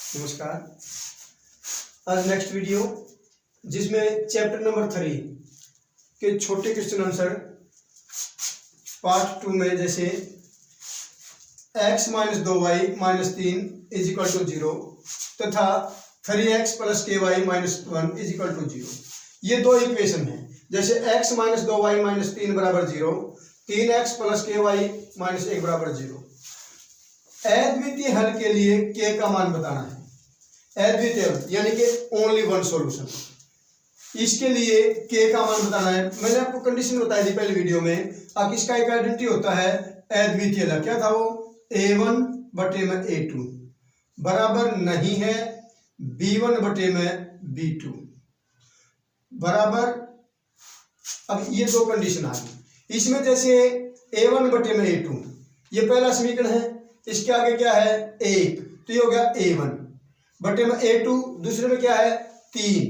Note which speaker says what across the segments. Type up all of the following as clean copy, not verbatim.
Speaker 1: नमस्कार। आज next video जिसमें चैप्टर नंबर 3 के छोटे क्वेश्चन आंसर पार्ट 2 में जैसे x - 2y - 3 = 0 तथा 3x + ky - 1 = 0। ये दो इक्वेशन हैं। जैसे x - 2y - 3 = 0, 3x + ky - 1 = 0। अद्वितीय हल के लिए k का मान बताना है। अद्वितीय यानी कि ओनली वन सॉल्यूशन, इसके लिए k का मान बताना है। मैंने आपको कंडीशन बताई थी पहले वीडियो में। अब इसका एक आइडेंटिटी होता है अद्वितीय हल। क्या था वो? a1/a2 बराबर नहीं है b1/b2 बराबर। अब ये दो कंडीशन आ गई इसमें। जैसे a1/a2 ये पहला समीकरण है, इसके आगे क्या है 1, तो ये हो गया a1/a2। दूसरे में क्या है 3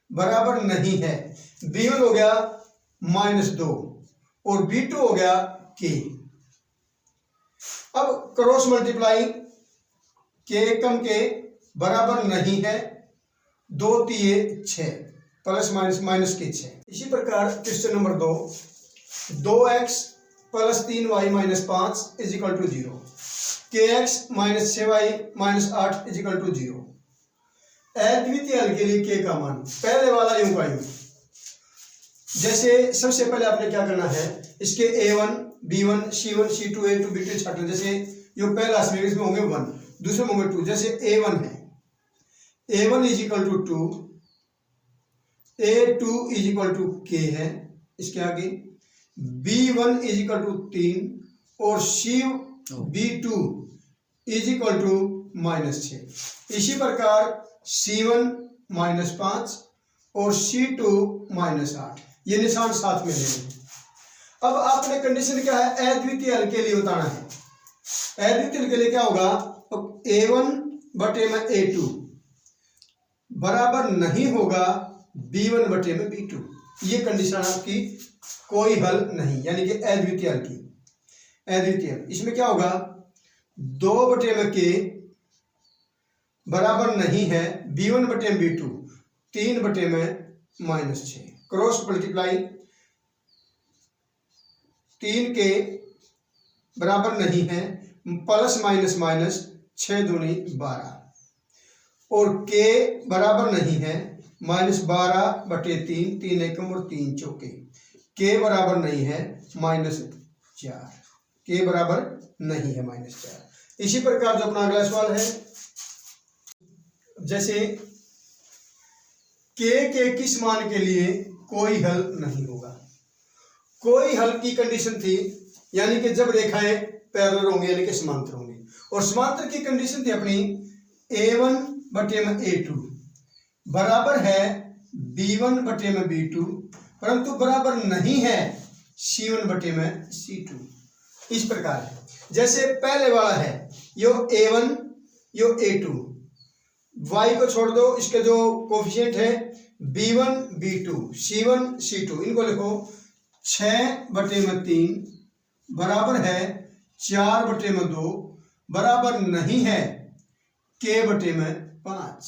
Speaker 1: बराबर नहीं है b1 हो गया -2 और b2 हो गया k। अब क्रॉस मल्टीप्लाई k के बराबर नहीं है 2 3 6 प्लस माइनस के 6। इसी प्रकार question number 2, 2x + 3y - 5 = 0, kx - 6y - 8 = 0। अद्वितीय हल के लिए k का मान पहले वाला यूं का यूं। जैसे सबसे पहले आपने क्या करना है, इसके a1 b1 c1 c2 a2 b2 छाटना। जैसे ये पहला समीकरण, इसमें होंगे 1, दूसरे में होंगे 2। जैसे a1 है a1 = 2, a2 = k है, इसके आगे b1 = 3 और b2 = -6। इसी प्रकार c1 - 5 और c2 - 8, ये निशान साथ में लेंगे। अब आपने कंडीशन क्या है, अद्वितीय हल के लिए बताना है। अद्वितीय हल के लिए क्या होगा, a1/a2 बराबर नहीं होगा b1/b2। ये कंडीशन आपकी कोई हल नहीं, यानी कि अद्वितीय हल की। अद्वितीय इसमें क्या होगा 2/k बराबर नहीं है b1/b2, 3/6। क्रॉस मल्टीप्लाई 3 के बराबर नहीं है प्लस माइनस 6 दूनी 12 और k बराबर नहीं है -12/3, 3 एकम और 3 चौके। k बराबर नहीं है -4, k बराबर नहीं है -4। इसी प्रकार जो अपना अगला सवाल है, जैसे k के किस मान के लिए कोई हल नहीं होगा। कोई हल की कंडीशन थी, यानी कि जब रेखाएं पैरेलल होंगी यानी कि समांतर होंगी। और समांतर की कंडीशन थी अपनी a1/a2 बराबर है b1/b2 परंतु बराबर नहीं है c1/c2। इस प्रकार है। जैसे पहले वाला है यो a1 यो a2, y को छोड़ दो, इसके जो कोफिशिएंट है b1 b2 c1 c2, इनको लिखो 6/3 बराबर है 4/2 बराबर नहीं है k/5।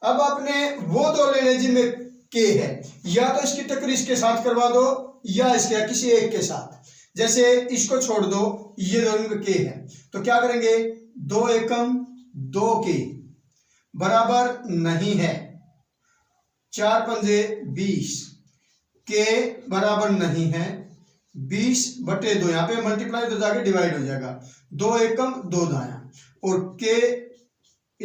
Speaker 1: अब आपने वो दो लेने जिनमें k है, या तो इसकी टक्कर इसके साथ करवा दो या इसके किसी एक के साथ। जैसे इसको छोड़ दो, ये दोनों में k है, तो क्या करेंगे 2 एकम 2k बराबर नहीं है 4 पंजे 20, k बराबर नहीं है 20/2। यहाँ पे मल्टीप्लाई तो जाके डिवाइड हो जाएगा, 2 एकम 2 दाया और k =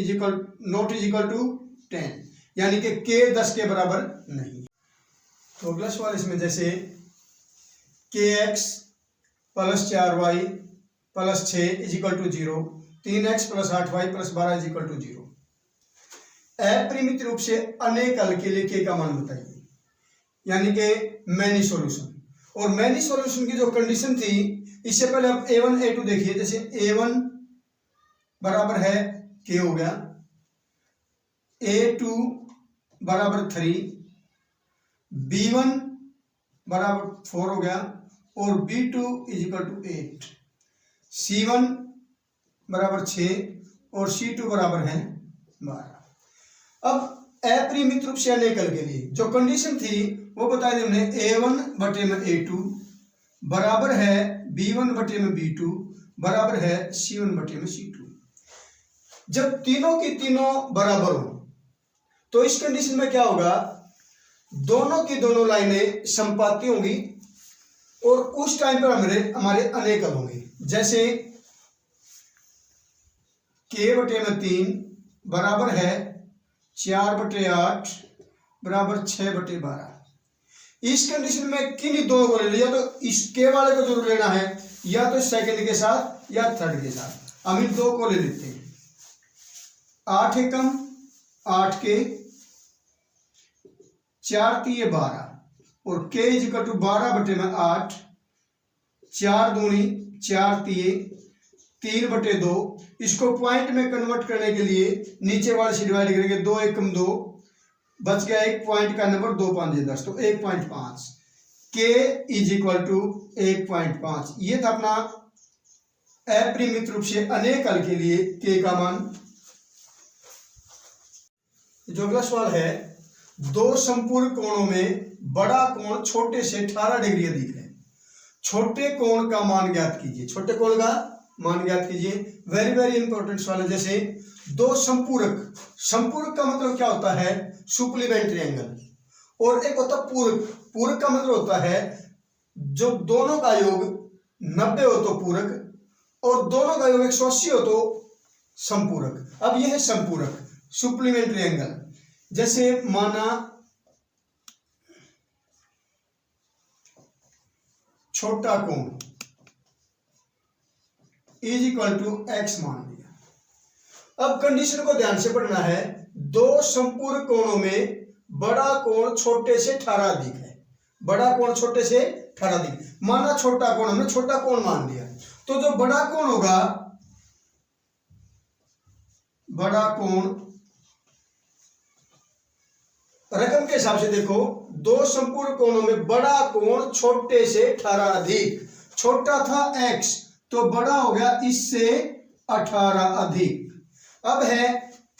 Speaker 1: 10, यानी कि k 10 के बराबर नहीं। तो अगला सवाल इसमें जैसे kx + 4y + 6 = 0, 3x + 8y + 12 = 0। अपरिमित रूप से अनेक हल के लिए k का मान बताइए, यानी कि मैनी सॉल्यूशन। और मैनी सॉल्यूशन की जो कंडीशन थी, इससे पहले आप a1 a2 देखिए। जैसे a1 बराबर है k हो गया, a2 बराबर 3, b1 बराबर 4 हो गया और b2 = 8, c1 बराबर 6 और C2 बराबर है 12। अब अपरिमित रूप से अनेकल के लिए जो कंडीशन थी वो बताई हमने A1 बटे में A2 बराबर है B1 बटे में B2 बराबर है C1 बटे में C2। जब तीनों की तीनों बराबर हो तो इस कंडीशन में क्या होगा, दोनों की दोनों लाइनें संपाती होंगी और उस टाइम पर हमारे अनेकल होंगे। जैसे K बटे में 3 बराबर है 4 बटे 8 बराबर 6 बटे 12। इस कंडीशन में किन्हीं दो को ले लिया, तो इस के वाले को जरूर लेना है, या तो सेकंड के साथ या थर्ड के साथ। हम इन दो को ले लेते हैं। 8 एकम 8 के 4 तिये 12 और k इक्वल टू 12 बटे में 8 4 दूनी 4 तिये 3 बटे 2। इसको पॉइंट में कन्वर्ट करने के लिए नीचे वाले से डिवाइड करेंगे। 2 एकम 2 बच गया, एक पॉइंट का नंबर 2 5 10 तो 1.5 k इज इक्वल टू 1.5। ये था अपना अपरिमित रूप से अनेकल के लिए k का मान। जो अगला सवाल है, दो संपूर्ण कोणों में बड़ा कोण छोटे से 18 डिग्री अधिक है, छोटे कोण का मान ज्ञात कीजिए। छोटे कोण का मान ज्ञात कीजिए। वेरी वेरी इंपॉर्टेंट सवाल है। जैसे दो संपूरक, संपूरक का मतलब क्या होता है, सुप्लीमेंट्री एंगल, और एक होता पूरक। पूरक का मतलब होता है जो दोनों का योग 90 हो तो पूरक और दोनों का योग 180 हो तो संपूरक। अब यह है संपूरक, सुप्लीमेंट्री एंगल। जैसे माना छोटा कोण इज इक्वल टू x मान लिया। अब कंडीशन को ध्यान से पढ़ना है। दो संपूर्ण कोणों में बड़ा कोण छोटे से 18 अधिक है, बड़ा कोण छोटे से 18 अधिक। माना छोटा कोण, हमने छोटा कोण मान लिया, तो जो बड़ा कोण होगा, बड़ा कोण रकम के हिसाब से देखो, दो संपूर्ण कोणों में बड़ा कोण छोटे से 18 अधिक। छोटा था x तो बड़ा हो गया इससे 18 अधिक। अब है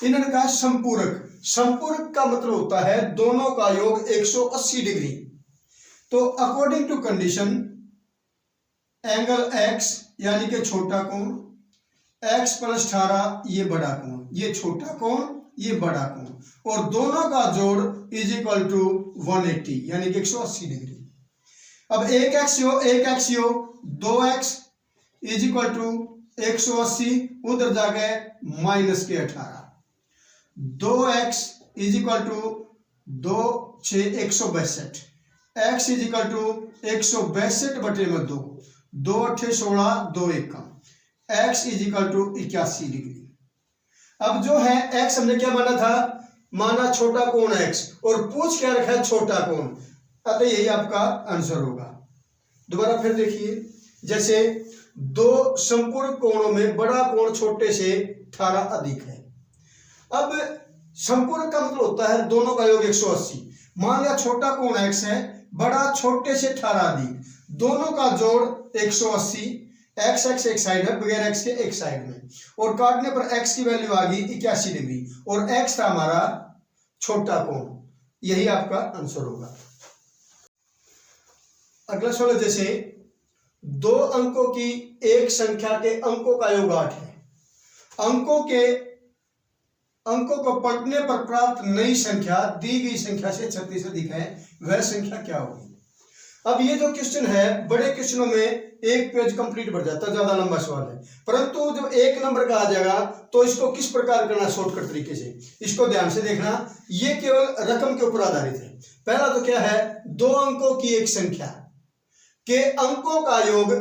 Speaker 1: इन्होंने कहा संपूरक। संपूरक का मतलब होता है दोनों का योग 180 डिग्री। तो according to condition angle x यानी कि छोटा कोण, x प्लस 18 ये बड़ा कोण, ये छोटा कोण ये बड़ा कोण, और दोनों का जोड़ इज इक्वल टू 180 यानी कि 180 डिग्री। अब एक x हो 2x इज इक्वल टू 180, उधर जाके माइनस के 18। 2x is equal to 2 6 162, x is equal to 162 बटे में 2, 2 8 16 2 1 कम, x is equal to 81 degree. अब जो है x हमने क्या माना था, माना छोटा कोण x, और पूछ क्या रखा है छोटा कोण, अतः यही आपका आंसर होगा। दोबारा फिर देखिए, जैसे दो संपूर्ण कोणों में बड़ा कोण छोटे से 18 अधिक है। अब संपूर्ण का मतलब होता है दोनों का योग 180। मान लिया छोटा कोण x है, बड़ा छोटे से 18 अधिक, दोनों का जोड़ 180। x एक साइड है, बगैर x के एक साइड में, और काटने पर x की वैल्यू आ गई 81 डिग्री, और x था हमारा छोटा कोण। यही आपका आंसर होगा। अगला सवाल, जैसे दो अंकों की एक संख्या के अंकों का योग 8 है, अंकों को पलटने पर प्राप्त नई संख्या दी गई संख्या से 36 अधिक है, वह संख्या क्या होगी। अब ये जो क्वेश्चन है, बड़े क्वेश्चनों में एक पेज कंप्लीट बढ़ जाता है, ज्यादा लंबा सवाल है, परंतु जब एक नंबर का आ जाएगा तो इसको किस प्रकार करना शॉर्टकट तरीके से, इसको ध्यान से देखना। ये केवल रकम के ऊपर आधारित है। पहला तो क्या है, दो अंकों की एक संख्या के अंकों का योग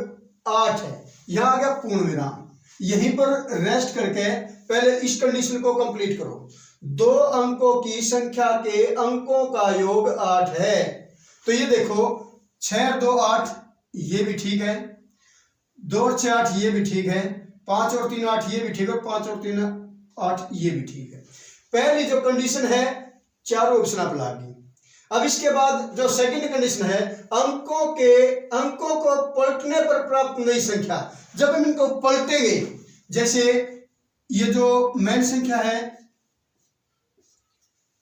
Speaker 1: 8 है, यहां आ गया पूर्ण विराम, यहीं पर रेस्ट करके पहले इस कंडीशन को कंप्लीट करो। दो अंकों की संख्या के अंकों का योग 8 है, तो ये देखो 6 और 2 8, ये भी ठीक है, 2 और 6 8, ये भी ठीक है, 5 और 3 8, ये भी ठीक है, 5 और 3 8, ये भी ठीक है। पहली जो कंडीशन है चारों ऑप्शन आप लागी। अब इसके बाद जो सेकंड कंडीशन है, अंकों को पलटने पर प्राप्त नई संख्या। जब हम इनको पलटेंगे, जैसे ये जो मेन संख्या है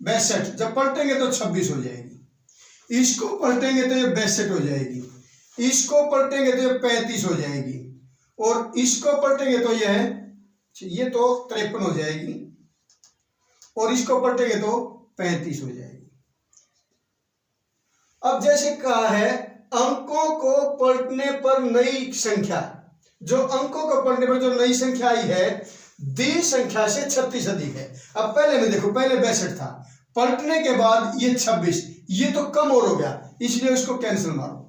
Speaker 1: 62, जब पलटेंगे तो 26 हो जाएगी। इसको पलटेंगे तो ये 62 हो जाएगी, इसको पलटेंगे तो ये 35 हो जाएगी, और इसको पलटेंगे तो ये तो 53 हो जाएगी, और इसको पलटेंगे तो 35 हो जाएगी। अब जैसे कहा है अंकों को पलटने पर नई संख्या, जो अंकों को पलटने पर जो नई संख्या आई है दी संख्या से 36 अधिक है। अब पहले में देखो, पहले 62 था, पलटने के बाद ये 26, ये तो कम और हो गया, इसलिए उसको कैंसिल मारो।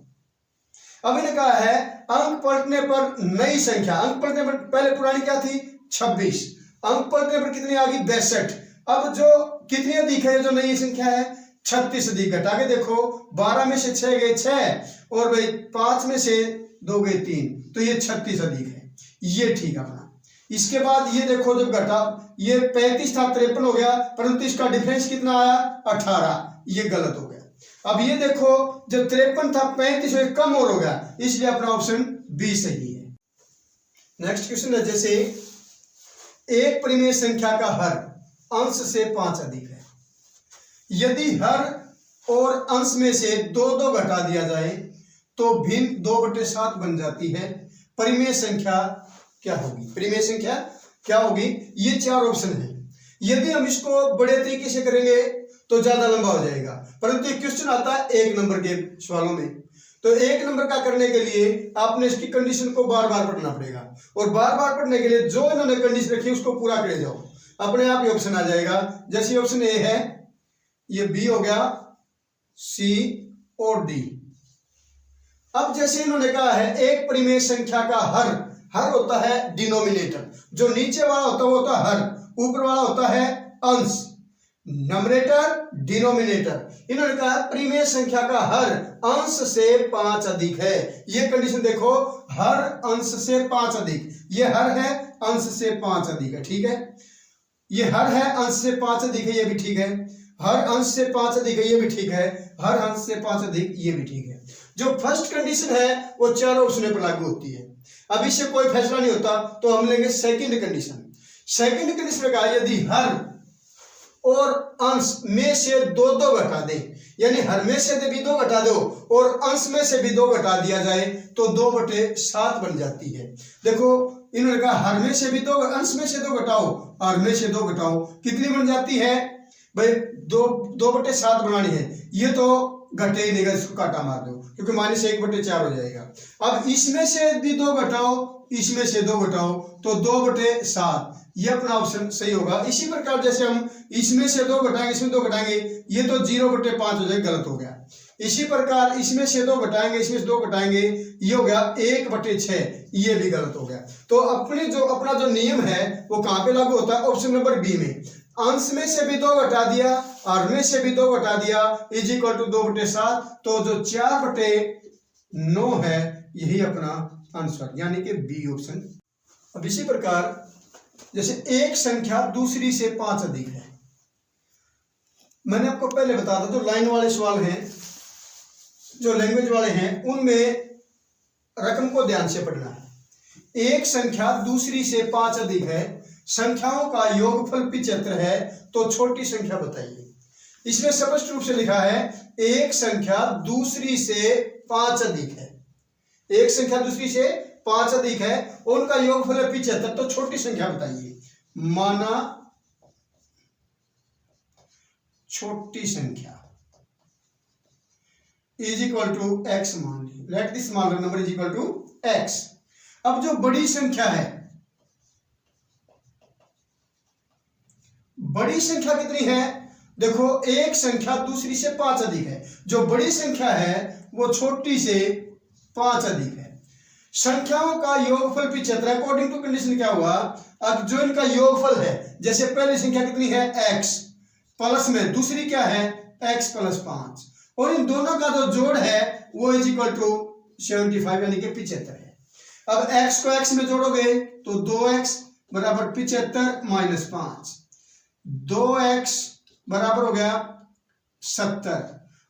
Speaker 1: अब इन्हें कहा है अंक पलटने पर नई संख्या, अंक पलटने पर पहले पुरानी क्या थी 26, अंक पलटने पर कितनी आ गई 62। अब जो कितनी अधिक है, जो नई संख्या है 36 अधिक, घटा के देखो 12 में से 6 गए 6, और भाई 5 में से 2 गए 3, तो ये 36 अधिक है, ये ठीक है अपना। इसके बाद ये देखो जब घटा, ये 35 था 53 हो गया, परंतु इसका डिफरेंस कितना आया 18, ये गलत हो गया। अब ये देखो जब 53 था 35 हो, कम और हो गया, इसलिए अपना ऑप्शन बी सही है। नेक्स्ट क्वेश्चन है, जैसे एक परिमेय संख्या का हर अंश से 5 अधिक है, यदि हर और अंश में से 2 घटा दिया जाए तो भिन्न 2/7 बन जाती है, परिमेय संख्या क्या होगी? परिमेय संख्या क्या होगी? ये 4 ऑप्शन है। यदि हम इसको बड़े तरीके से करेंगे तो ज्यादा लंबा हो जाएगा, परंतु एक क्वेश्चन आता है 1 नंबर के सवालों में, तो 1 नंबर का करने के लिए आपने इसकी कंडीशन को बार बार पढ़ना पड़ेगा, और बार बार पढ़ने के लिए जो इन्होंने कंडीशन रखी उसको पूरा करे जाओ, अपने आप ही ऑप्शन आ जाएगा। जैसे ऑप्शन ए है, ये बी हो गया, सी और डी। अब जैसे इन्होंने कहा है एक परिमेय संख्या का हर होता है डिनोमिनेटर, जो नीचे वाला होता है वो होता है हर, ऊपर वाला होता है अंश, नंबरेटर डिनोमिनेटर। इन्होंने कहा परिमेय संख्या का हर अंश से 5 अधिक है, ये कंडीशन देखो, हर अंश से 5 अधिक, ये हर है अंश से 5 अधिक है, ठीक है, ये हर है अंश से 5 अधिक है, ये भी ठीक है, हर अंश से 5 अधिक है, ये भी ठीक है, हर अंश से 5 अधिक, ये भी ठीक है। जो फर्स्ट कंडीशन है वो 4 ऑप्शनों पर लागू होती है। अब इससे कोई फैसला नहीं होता तो हम लेंगे सेकंड कंडीशन। सेकंड कंडीशन में कहा यदि हर और अंश में से 2 घटा दे, यानी हर में से भी 2 घटा दो और अंश में से भी 2 घटा दिया जाए तो 2/7 बन जाती है। देखो इन्होंने कहा हर में से भी 2, अंश में से 2 घटाओ, हर में से 2 घटाओ, कितनी बन जाती है भाई 2/7 बनानी है, ये तो घटे ही नहीं, इसको काटा मार दो क्योंकि -1/4 हो जाएगा। अब इसमें से भी 2 घटाओ, इसमें से 2 घटाओ, तो 2/7, ये अपना ऑप्शन सही होगा। इसी प्रकार जैसे हम इसमें से 2 घटाएंगे, इसमें 2 घटाएंगे, ये तो 0/5 हो जाएगा, गलत हो गया। इसी प्रकार इसमें से 2 घटाएंगे, इसमें से 2 घटाएंगे, ये हो गया 1/6, ये भी गलत हो गया। तो अपना जो नियम है वो कहाँ पे लागू होता है? ऑप्शन नंबर बी में, अंश में से भी 2 घटा दिया और में से भी 2 घटा दिया इक्वल टू 2/7, तो जो 4/9 है यही अपना आंसर, यानी कि बी ऑप्शन। अब इसी प्रकार जैसे एक संख्या दूसरी से 5 अधिक है, मैंने आपको पहले बता था, जो लाइन वाले सवाल हैं, जो लैंग्वेज वाले हैं, उनमें रकम को ध्यान से पढ़ना है। एक संख्या दूसरी से 5 अधिक है, संख्याओं का योगफल 75 है, तो छोटी संख्या बताइए। इसमें स्पष्ट रूप से लिखा है एक संख्या दूसरी से 5 अधिक है, एक संख्या दूसरी से 5 अधिक है, उनका योगफल है 75, तो छोटी संख्या बताइए। माना छोटी संख्या इज इक्वल टू x मान ली, let this smaller number is equal to x। अब जो बड़ी संख्या है, बड़ी संख्या कितनी है? देखो एक संख्या दूसरी से 5 अधिक है, जो बड़ी संख्या है वो छोटी से 5 अधिक है। संख्याओं का योगफल 75, अकॉर्डिंग टू कंडीशन क्या हुआ? अब जो इनका योगफल है, जैसे पहली संख्या कितनी है x, प्लस में दूसरी क्या है x + 5, और इन दोनों का जो जोड़ है वो इज इक्वल टू 75 यानी कि 75 है। अब x को x में जोड़ोगे तो 2x बराबर 75 - 5, 2x बराबर हो गया 70,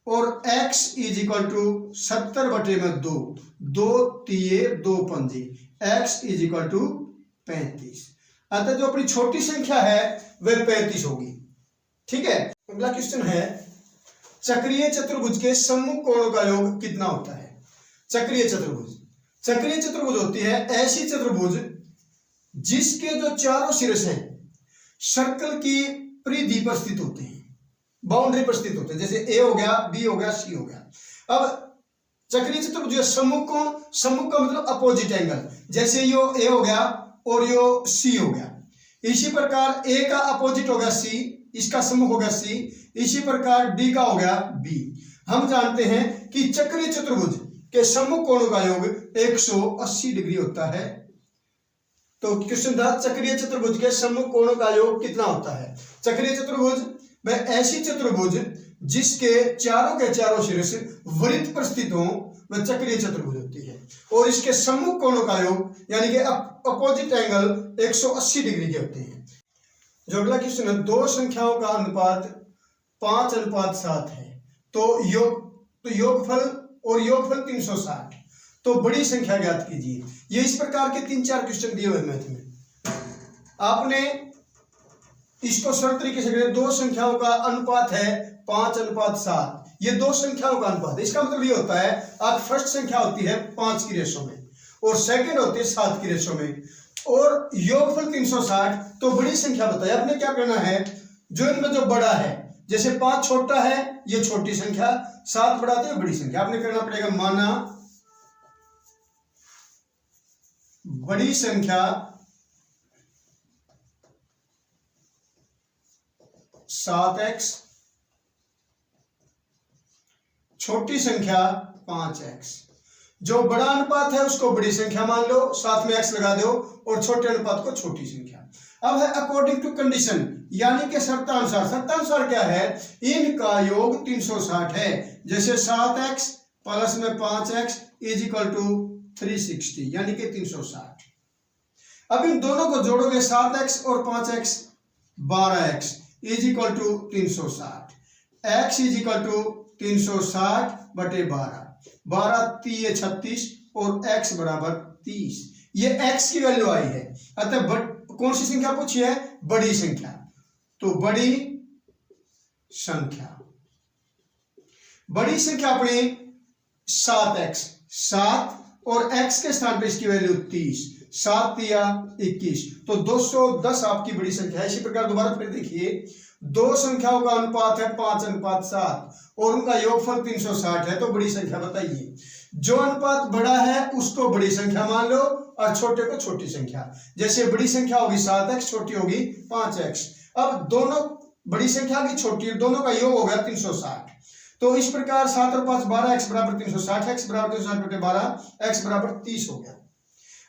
Speaker 1: और x is equal to 70/2, 2 3 2 5, x is equal to 35। अतः जो अपनी छोटी संख्या है वह 35 होगी। ठीक है, अगला क्वेश्चन है चक्रीय चतुर्भुज के सम्मुख कोणों का योग कितना होता है। चक्रीय चतुर्भुज होती है ऐसी चतुर्भुज जिसके जो चारों शीर्ष हैं सर्कल की परिधि पर स्थित होते हैं, बाउंड्री पर स्थित होते हैं। जैसे ए हो गया, बी हो गया, सी हो गया। अब चक्रीय चतुर्भुज सम्मुख कोण, सम्मुख का मतलब अपोजिट एंगल, जैसे यो ए हो गया और यो सी हो गया। इसी प्रकार ए का अपोजिट हो गया सी, इसका सम्मुख हो गया सी। इसी प्रकार डी का हो गया बी। हम जानते हैं कि चक्रीय चतुर्भुज के सम्मुख कोणों का योग 180 डिग्री होता है। तो क्वेश्चन था चक्रीय चतुर्भुज के सम्मुख कोणों का योग कितना होता है। चक्रीय चतुर्भुज वह ऐसी चतुर्भुज जिसके चारों के चारों शीर्ष वृत्त पर स्थित हो वह चक्रीय चतुर्भुज होती है। और इसके सम्मुख कोणों का योग यानी कि अपोजिट एंगल 180 डिग्री के होते हैं। जो अगला क्वेश्चन है, दो संख्याओं का अनुपात 5:7 है तो योगफल और योगफल 360, तो बड़ी संख्या ज्ञात कीजिए। ये इस प्रकार के 3-4 क्वेश्चन दिए हुए मैथ में। आपने इसको सरल तरीके से करें, दो संख्याओं का अनुपात है 5:7, ये दो संख्याओं का अनुपात है। इसका मतलब ये होता है आप फर्स्ट संख्या होती है 5 की रेशो में और सेकंड होती है 7 की रेशो में, और योगफल 360, तो बड़ी संख्या बताइए। आपने क्या करना है, जो इनमें जो बड़ा है, जैसे 5 छोटा है ये छोटी संख्या, 7 बड़ा तो बड़ी संख्या। आपने करना पड़ेगा माना बड़ी संख्या 7x, छोटी संख्या 5x। जो बड़ा अनुपात है उसको बड़ी संख्या मान लो, साथ में x लगा दो, और छोटे अनुपात को छोटी संख्या। अब है अकॉर्डिंग टू कंडीशन, यानी कि शर्तानुसार। शर्तानुसार क्या है, इनका योग 360 है। जैसे 7x प्लस में 5x इज इक्वल टू 360, यानी कि 360। अब इन दोनों को जोड़ोगे, 7x और 5x 12x is equal to 360। x is equal to 360 बटे 12, 12 3 36 और x बराबर 30। ये x की वैल्यू आई है। अतः कौन सी संख्या पूछी है, बड़ी संख्या, तो बड़ी संख्या अपनी 7x, 7 और x के स्थान पे इसकी वैल्यू 30, 7 या 21, तो 210 आपकी बड़ी संख्या है। इसी प्रकार दोबारा फिर देखिए, दो संख्याओं का अनुपात है 5:7 और उनका योगफल 360 है, तो बड़ी संख्या बताइए। जो अनुपात बड़ा है उसको बड़ी संख्या मान लो और छोटे को छोटी संख्या। जैसे बड़ी संख्या होगी 7x, छोटी होगी 5x। अब दोनों बड़ी संख्या की छोटी, दोनों का योग हो गया 360। तो इस प्रकार 7 और 5 12x बराबर 360, x बराबर 360 बटे 12, x बराबर 30 हो गया।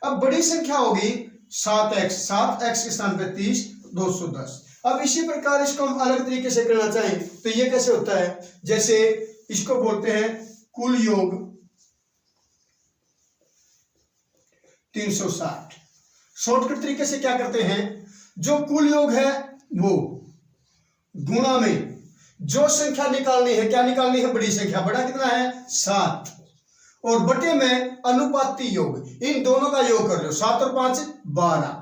Speaker 1: अब बड़ी संख्या होगी 7x, 7x के स्थान पे 30, 210। अब इसी प्रकार इसको हम अलग तरीके से करना चाहें तो ये कैसे होता है, जैसे इसको बोलते हैं कुल योग 360। शॉर्टकट तरीके से क्या करते हैं, जो कुल योग है वो गुणा में जो संख्या निकालनी है, क्या निकालनी है, बड़ी संख्या। बड़ा कितना है 7, और बटे में अनुपाती योग, इन दोनों का योग कर लो। 7 और 5 12,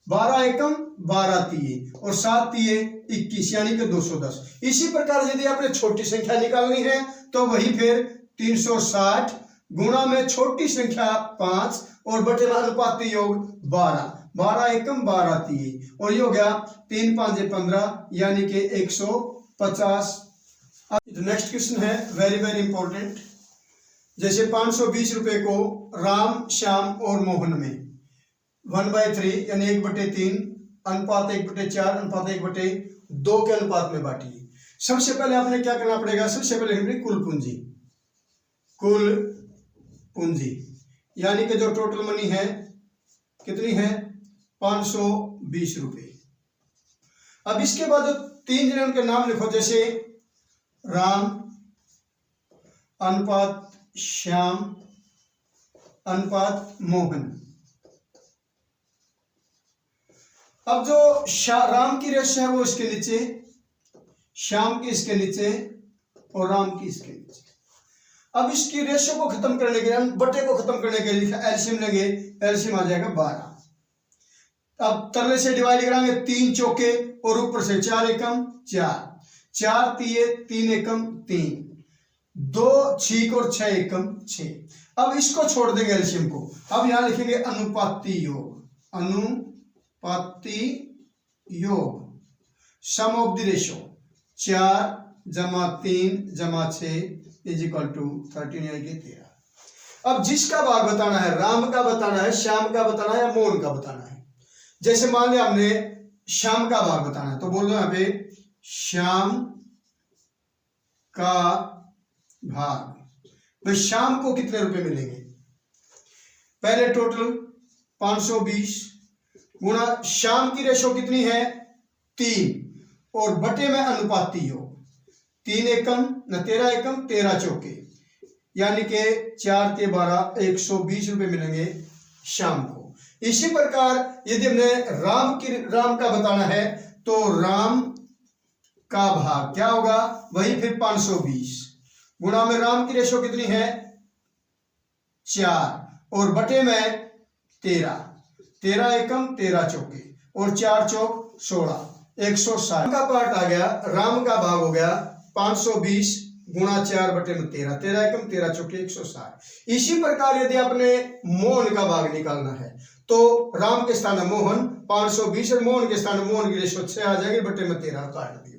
Speaker 1: 12 एकम 12 तिये और 7 तिये 21, यानी कि 210। इसी प्रकार यदि आपने छोटी संख्या निकालनी है तो वही फिर 360 गुणा में छोटी संख्या 5 और बटे में अनुपाती योग 12, 12 एकम 12 तिये, और ये हो गया 3 5 15, यानी कि 150। नेक्स्ट क्वेश्चन है वेरी वेरी इंपॉर्टेंट। जैसे 520 रुपए को राम, श्याम और मोहन में 1/3 यानी 1/3 अनुपात 1/4 अनुपात 1/2 के अनुपात में बांटिए। सबसे पहले आपने क्या करना पड़ेगा, सबसे पहले कुल पूंजी यानी कि जो टोटल मनी है कितनी है 520 रुपए। अब इसके बाद जो 3 जनों के नाम लिखो, जैसे राम अनुपात श्याम अनुपात मोहन। अब जो राम की रेशो है वो इसके नीचे, श्याम की इसके नीचे और राम की इसके नीचे। अब इसकी रेशो को खत्म करने के लिए, बटे को खत्म करने के लिए एलसीएम लेंगे, एलसीएम आ जाएगा 12। अब तरले से डिवाइड कराएंगे, 3 चौके और ऊपर से 4 एकम 4, 4 तिये 3 एकम 3, 2 छीक और 6 एकम 6। अब इसको छोड़ देंगे एलसीएम को। अब यहां लिखेंगे अनुपाती योग, अनुपाती योग, सम ऑफ द रेशो 4 जमा 3 जमा 6 इज इक्वल टू 13 यानी कि 13। अब जिसका भाग बताना है, राम का बताना है, श्याम का बताना है या मोहन का बताना है। जैसे मान लिया हमने श्याम का भाग बताना है, तो बोल दो यहां पे श्याम का भाग। तो श्याम को कितने रुपए मिलेंगे? पहले टोटल 520 गुणा श्याम की रेशो कितनी है 3 और बटे में अनुपाती योग 3 एकम न 13 एकम 13 चौके यानी कि 4 के 12 120 रुपए मिलेंगे श्याम को। इसी प्रकार यदि हमने राम का बताना है तो राम का भाग क्या होगा, वही फिर 520 गुणा में राम की रेशो कितनी है 4 और बटे में 13, 13 एकम 13 चौके और 4 चौक 16 160 का पार्ट आ गया। राम का भाग हो गया 520 गुणा 4 बटे में 13, 13 एकम 13 चौके 160। इसी प्रकार यदि आपने मोहन का भाग निकालना है तो राम के स्थान में मोहन 520 और मोहन के स्थान में मोहन की रेशो 6 आ जाएगी, बटे में 13 काट दिया।